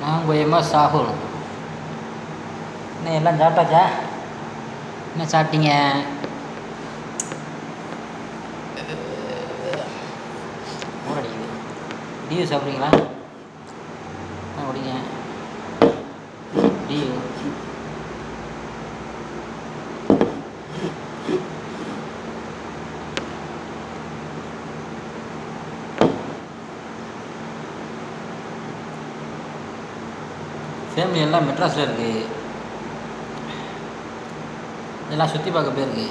நான் உங்கள் எம்எஸ் ராகுல். என்ன எல்லாம் சாப்பிட்டாச்சா? என்ன சாப்பிட்டீங்க? அடிக்குது. டியூ சாப்பிட்றீங்களா? குடிங்க டியூ. ஃபேமிலி எல்லாம் மெட்ராஸில் இருக்குது. இதெல்லாம் சுற்றி பார்க்க போயிருக்கு.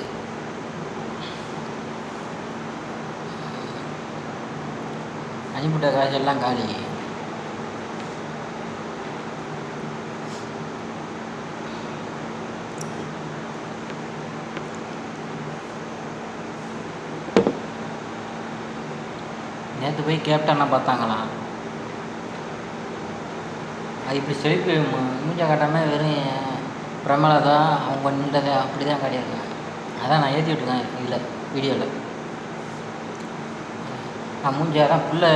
அனுப்பிவிட்ட காசு எல்லாம் காலி. நேற்று போய் கேப்டன்னா பார்த்தாங்களாம். அது இப்படி செழிப்பு மூஞ்சா காட்டாமல் வெறும் பிரமலதா அவங்க நின்றதை அப்படி தான் காட்டியிருக்காங்க. அதான் நான் ஏற்றி விட்டுருக்கேன் இதில் வீடியோவில். நான் மூஞ்சாதான் பிள்ளை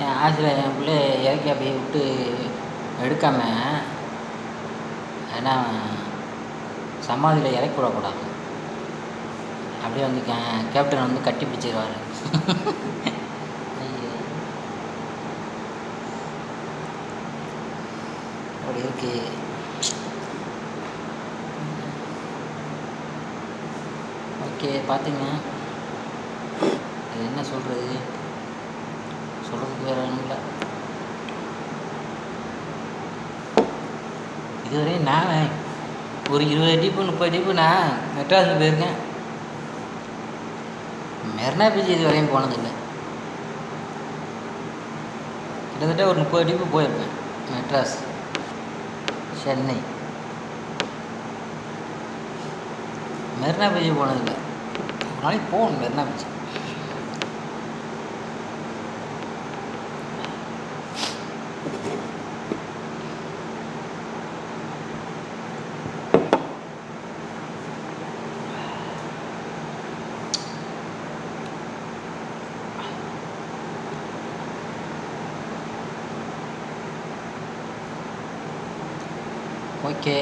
என் ஆசிரியர் என் பிள்ளை இறக்கி அப்படியே விட்டு எடுக்காமல், ஏன்னா சமாதியில் இறக்கி விடக்கூடாது. அப்படியே வந்து கேப்டன் வந்து கட்டி பிடிச்சிருவார். அப்படி இருக்கு. ஓகே, பார்த்துங்க. அது என்ன சொல்கிறது, சொல்கிறதுக்கு வேறு ஒன்றும் இல்லை. இதுவரையும் நான் ஒரு 20 டிப்பு 30 டிப்பு நான் மெட்ராஸுக்கு போயிருக்கேன். மெரினா பீச் இது வரையும் போனதில்லை. கிட்டத்தட்ட ஒரு 30 டிப்பு போயிருப்பேன். மெட்ராஸ், சென்னை, மெரினா பீச் போனதில்லை. ஒரு நாளைக்கு போகணும் மெரினா பீச். ஓகே,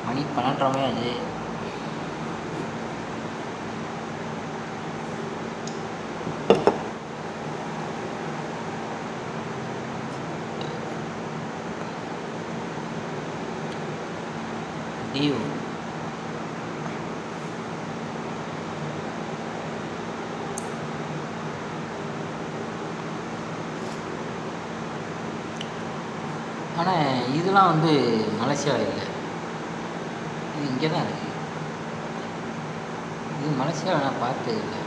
மணி 12:30 ஆச்சு. டியூ ஆனால் இதெல்லாம் வந்து மலேசியாவில் இல்லை, இது இங்கே தான் இருக்குது. இது மலேசியாவில் நான் பார்த்தது இல்லை.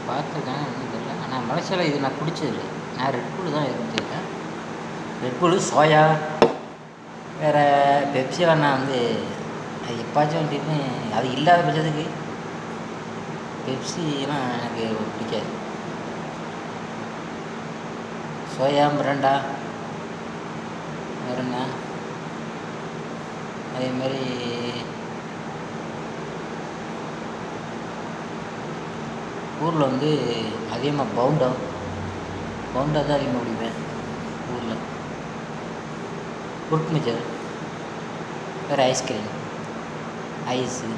பார்த்துருக்கேன் ஒன்றும் தெரியல. ஆனால் மலேசியாவில் இது நான் குடித்ததில்லை. நான் ரெட்புல் தான் இருந்துருக்கேன். ரெட்புல், சோயா, வேறு பெப்சிலாம் நான் வந்து அது எப்பாச்சும் வந்துட்டு அது இல்லாத பட்சத்துக்கு பெப்சிலாம் எனக்கு பிடிக்காது. சோயா, மிரண்டா, வேறு என்ன, அதேமாதிரி ஊரில் வந்து அதிகமாக பவுண்டா தான் அதிகமாக குடிப்பேன். ஊரில் ஃப்ரூட் மிக்சர், வேறு ஐஸ்கிரீம், ஐஸு,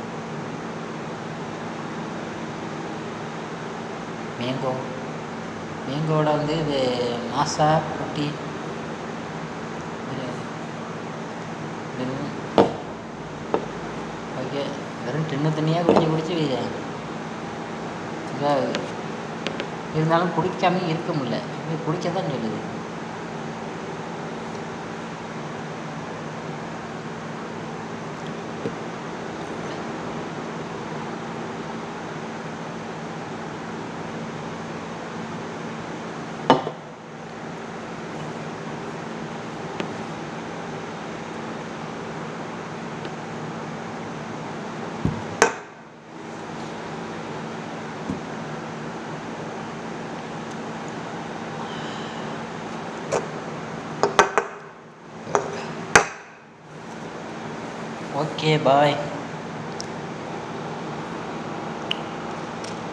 மேங்கோவோட வந்து இது மாசா குட்டி. ஓகே, வெறும் தண்ணியாக குடிச்சு இதாகுது. இருந்தாலும் குடிக்காமல் இருக்க முடியல. குடிக்க தான் சொல்லுது. Okay, bye.